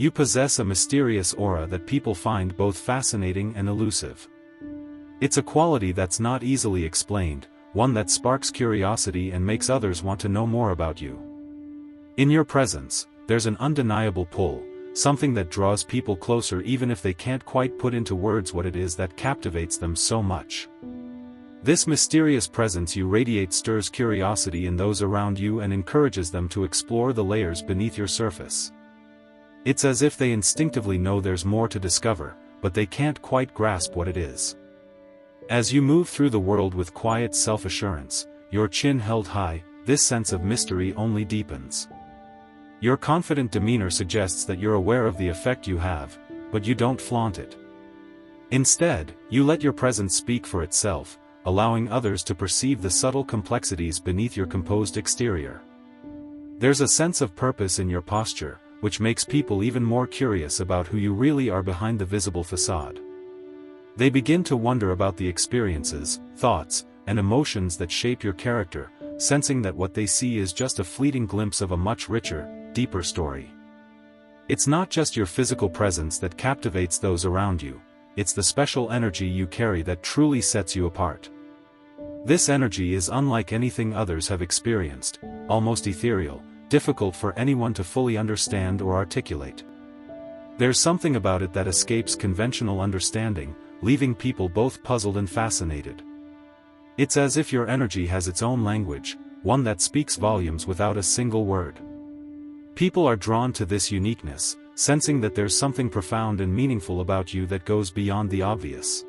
You possess a mysterious aura that people find both fascinating and elusive. It's a quality that's not easily explained, one that sparks curiosity and makes others want to know more about you. In your presence, there's an undeniable pull, something that draws people closer even if they can't quite put into words what it is that captivates them so much. This mysterious presence you radiate stirs curiosity in those around you and encourages them to explore the layers beneath your surface. It's as if they instinctively know there's more to discover, but they can't quite grasp what it is. As you move through the world with quiet self-assurance, your chin held high, this sense of mystery only deepens. Your confident demeanor suggests that you're aware of the effect you have, but you don't flaunt it. Instead, you let your presence speak for itself, allowing others to perceive the subtle complexities beneath your composed exterior. There's a sense of purpose in your posture, which makes people even more curious about who you really are behind the visible facade. They begin to wonder about the experiences, thoughts, and emotions that shape your character, sensing that what they see is just a fleeting glimpse of a much richer, deeper story. It's not just your physical presence that captivates those around you, it's the special energy you carry that truly sets you apart. This energy is unlike anything others have experienced, almost ethereal, difficult for anyone to fully understand or articulate. There's something about it that escapes conventional understanding, leaving people both puzzled and fascinated. It's as if your energy has its own language, one that speaks volumes without a single word. People are drawn to this uniqueness, sensing that there's something profound and meaningful about you that goes beyond the obvious.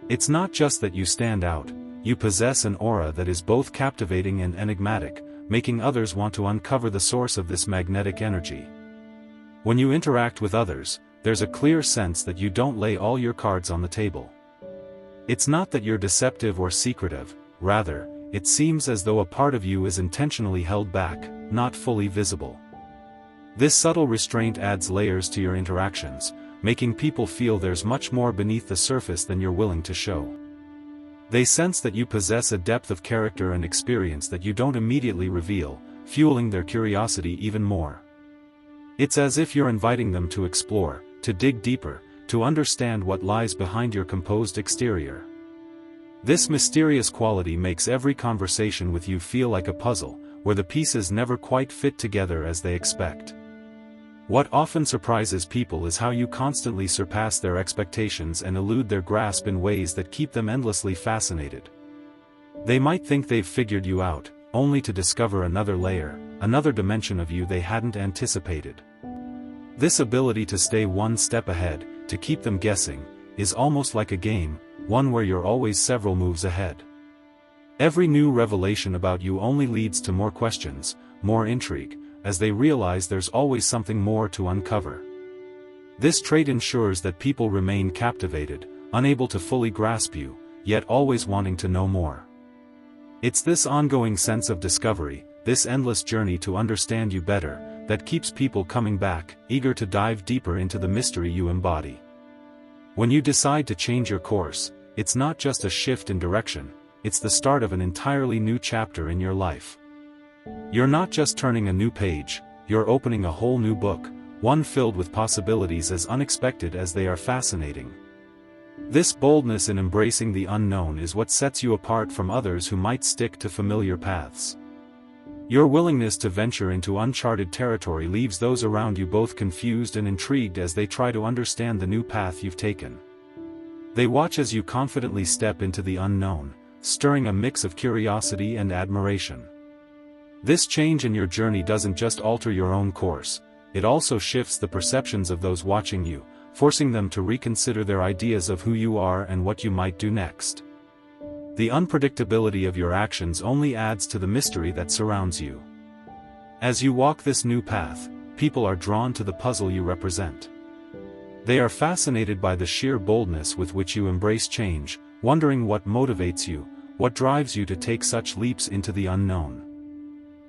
It's not just that you stand out, you possess an aura that is both captivating and enigmatic, making others want to uncover the source of this magnetic energy. When you interact with others, there's a clear sense that you don't lay all your cards on the table. It's not that you're deceptive or secretive, rather, it seems as though a part of you is intentionally held back, not fully visible. This subtle restraint adds layers to your interactions, making people feel there's much more beneath the surface than you're willing to show. They sense that you possess a depth of character and experience that you don't immediately reveal, fueling their curiosity even more. It's as if you're inviting them to explore, to dig deeper, to understand what lies behind your composed exterior. This mysterious quality makes every conversation with you feel like a puzzle, where the pieces never quite fit together as they expect. What often surprises people is how you constantly surpass their expectations and elude their grasp in ways that keep them endlessly fascinated. They might think they've figured you out, only to discover another layer, another dimension of you they hadn't anticipated. This ability to stay one step ahead, to keep them guessing, is almost like a game, one where you're always several moves ahead. Every new revelation about you only leads to more questions, more intrigue, as they realize there's always something more to uncover. This trait ensures that people remain captivated, unable to fully grasp you, yet always wanting to know more. It's this ongoing sense of discovery, this endless journey to understand you better, that keeps people coming back, eager to dive deeper into the mystery you embody. When you decide to change your course, it's not just a shift in direction, it's the start of an entirely new chapter in your life. You're not just turning a new page, you're opening a whole new book, one filled with possibilities as unexpected as they are fascinating. This boldness in embracing the unknown is what sets you apart from others who might stick to familiar paths. Your willingness to venture into uncharted territory leaves those around you both confused and intrigued as they try to understand the new path you've taken. They watch as you confidently step into the unknown, stirring a mix of curiosity and admiration. This change in your journey doesn't just alter your own course, it also shifts the perceptions of those watching you, forcing them to reconsider their ideas of who you are and what you might do next. The unpredictability of your actions only adds to the mystery that surrounds you. As you walk this new path, people are drawn to the puzzle you represent. They are fascinated by the sheer boldness with which you embrace change, wondering what motivates you, what drives you to take such leaps into the unknown.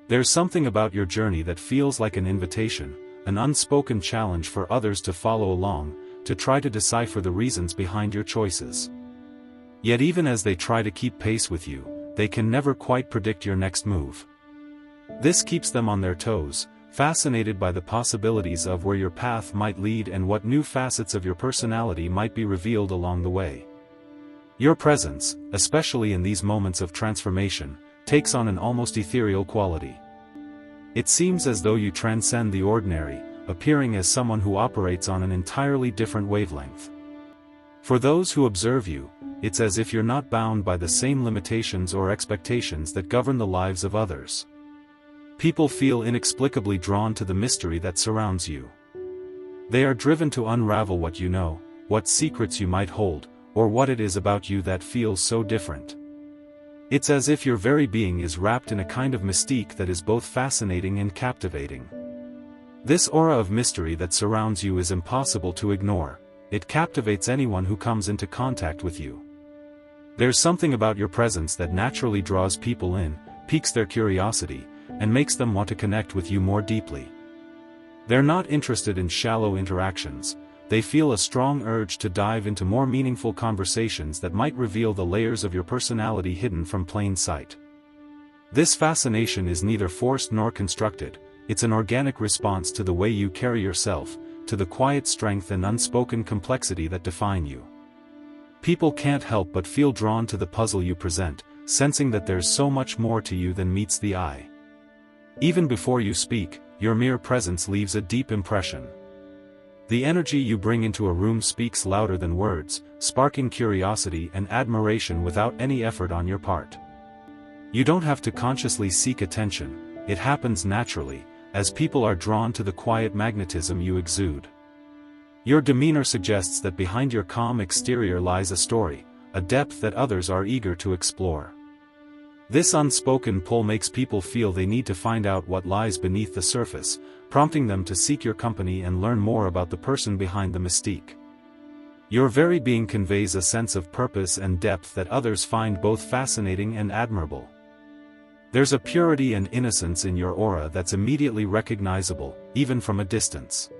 There's something about your journey that feels like an invitation, an unspoken challenge for others to follow along, to try to decipher the reasons behind your choices. Yet even as they try to keep pace with you, they can never quite predict your next move. This keeps them on their toes, fascinated by the possibilities of where your path might lead and what new facets of your personality might be revealed along the way. Your presence, especially in these moments of transformation, takes on an almost ethereal quality. It seems as though you transcend the ordinary, appearing as someone who operates on an entirely different wavelength. For those who observe you, it's as if you're not bound by the same limitations or expectations that govern the lives of others. People feel inexplicably drawn to the mystery that surrounds you. They are driven to unravel what you know, what secrets you might hold, or what it is about you that feels so different. It's as if your very being is wrapped in a kind of mystique that is both fascinating and captivating. This aura of mystery that surrounds you is impossible to ignore. It captivates anyone who comes into contact with you. There's something about your presence that naturally draws people in, piques their curiosity, and makes them want to connect with you more deeply. They're not interested in shallow interactions. They feel a strong urge to dive into more meaningful conversations that might reveal the layers of your personality hidden from plain sight. This fascination is neither forced nor constructed. It's an organic response to the way you carry yourself, to the quiet strength and unspoken complexity that define you. People can't help but feel drawn to the puzzle you present, sensing that there's so much more to you than meets the eye. Even before you speak, your mere presence leaves a deep impression. The energy you bring into a room speaks louder than words, sparking curiosity and admiration without any effort on your part. You don't have to consciously seek attention, it happens naturally, as people are drawn to the quiet magnetism you exude. Your demeanor suggests that behind your calm exterior lies a story, a depth that others are eager to explore. This unspoken pull makes people feel they need to find out what lies beneath the surface, prompting them to seek your company and learn more about the person behind the mystique. Your very being conveys a sense of purpose and depth that others find both fascinating and admirable. There's a purity and innocence in your aura that's immediately recognizable, even from a distance.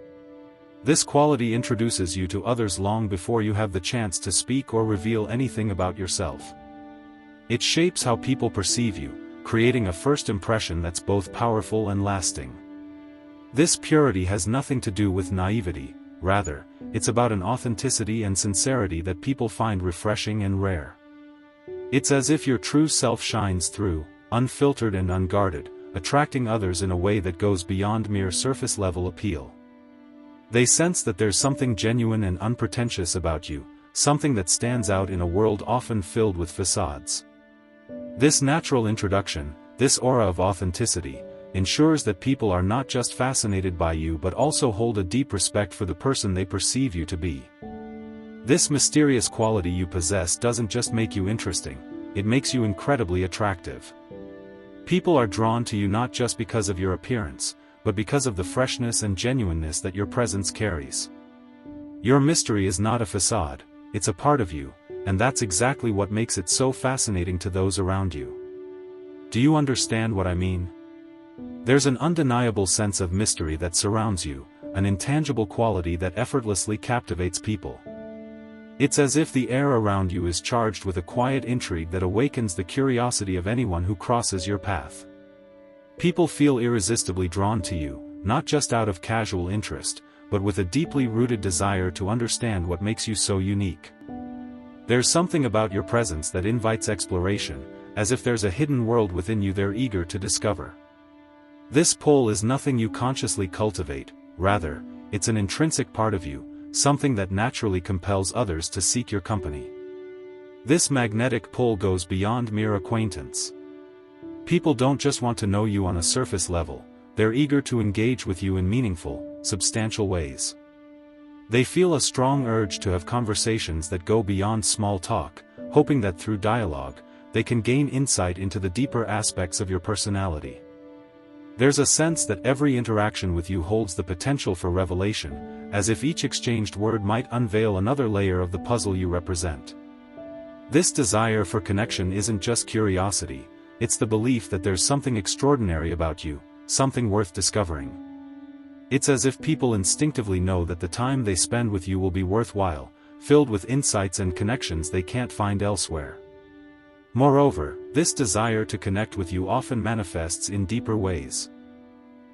This quality introduces you to others long before you have the chance to speak or reveal anything about yourself. It shapes how people perceive you, creating a first impression that's both powerful and lasting. This purity has nothing to do with naivety, rather, it's about an authenticity and sincerity that people find refreshing and rare. It's as if your true self shines through, unfiltered and unguarded, attracting others in a way that goes beyond mere surface-level appeal. They sense that there's something genuine and unpretentious about you, something that stands out in a world often filled with facades. This natural introduction, this aura of authenticity, ensures that people are not just fascinated by you but also hold a deep respect for the person they perceive you to be. This mysterious quality you possess doesn't just make you interesting, it makes you incredibly attractive. People are drawn to you not just because of your appearance, but because of the freshness and genuineness that your presence carries. Your mystery is not a facade, it's a part of you, and that's exactly what makes it so fascinating to those around you. Do you understand what I mean? There's an undeniable sense of mystery that surrounds you, an intangible quality that effortlessly captivates people. It's as if the air around you is charged with a quiet intrigue that awakens the curiosity of anyone who crosses your path. People feel irresistibly drawn to you, not just out of casual interest, but with a deeply rooted desire to understand what makes you so unique. There's something about your presence that invites exploration, as if there's a hidden world within you they're eager to discover. This pull is nothing you consciously cultivate, rather, it's an intrinsic part of you, something that naturally compels others to seek your company. This magnetic pull goes beyond mere acquaintance. People don't just want to know you on a surface level, they're eager to engage with you in meaningful, substantial ways. They feel a strong urge to have conversations that go beyond small talk, hoping that through dialogue, they can gain insight into the deeper aspects of your personality. There's a sense that every interaction with you holds the potential for revelation, as if each exchanged word might unveil another layer of the puzzle you represent. This desire for connection isn't just curiosity, it's the belief that there's something extraordinary about you, something worth discovering. It's as if people instinctively know that the time they spend with you will be worthwhile, filled with insights and connections they can't find elsewhere. Moreover, this desire to connect with you often manifests in deeper ways.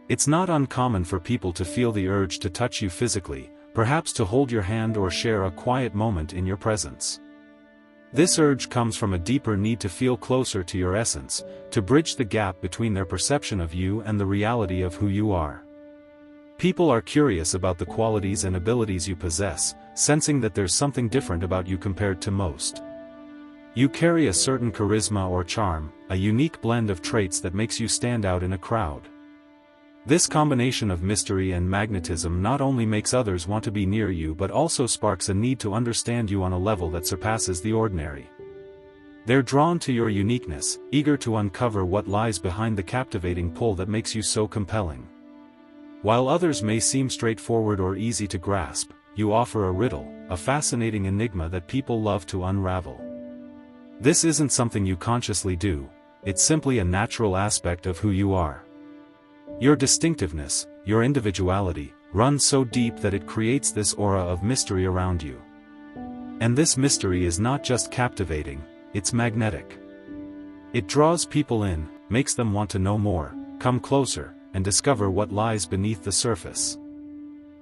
It's not uncommon for people to feel the urge to touch you physically, perhaps to hold your hand or share a quiet moment in your presence. This urge comes from a deeper need to feel closer to your essence, to bridge the gap between their perception of you and the reality of who you are. People are curious about the qualities and abilities you possess, sensing that there's something different about you compared to most. You carry a certain charisma or charm, a unique blend of traits that makes you stand out in a crowd. This combination of mystery and magnetism not only makes others want to be near you but also sparks a need to understand you on a level that surpasses the ordinary. They're drawn to your uniqueness, eager to uncover what lies behind the captivating pull that makes you so compelling. While others may seem straightforward or easy to grasp, you offer a riddle, a fascinating enigma that people love to unravel. This isn't something you consciously do, it's simply a natural aspect of who you are. Your distinctiveness, your individuality, runs so deep that it creates this aura of mystery around you. And this mystery is not just captivating, it's magnetic. It draws people in, makes them want to know more, come closer, and discover what lies beneath the surface.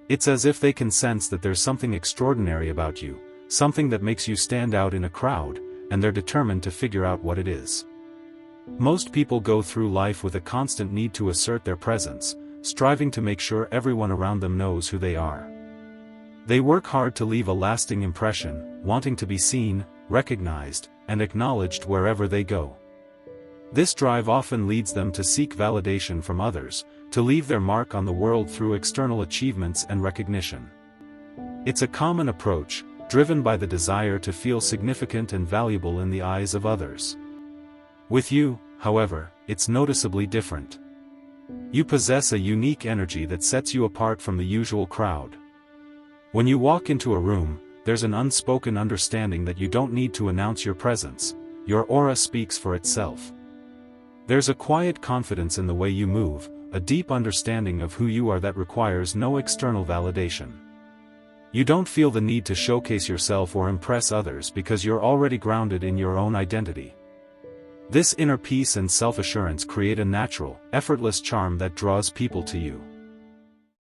It's as if they can sense that there's something extraordinary about you, something that makes you stand out in a crowd, and they're determined to figure out what it is. Most people go through life with a constant need to assert their presence, striving to make sure everyone around them knows who they are. They work hard to leave a lasting impression, wanting to be seen, recognized, and acknowledged wherever they go. This drive often leads them to seek validation from others, to leave their mark on the world through external achievements and recognition. It's a common approach, driven by the desire to feel significant and valuable in the eyes of others. With you, however, it's noticeably different. You possess a unique energy that sets you apart from the usual crowd. When you walk into a room, there's an unspoken understanding that you don't need to announce your presence, your aura speaks for itself. There's a quiet confidence in the way you move, a deep understanding of who you are that requires no external validation. You don't feel the need to showcase yourself or impress others because you're already grounded in your own identity. This inner peace and self-assurance create a natural, effortless charm that draws people to you.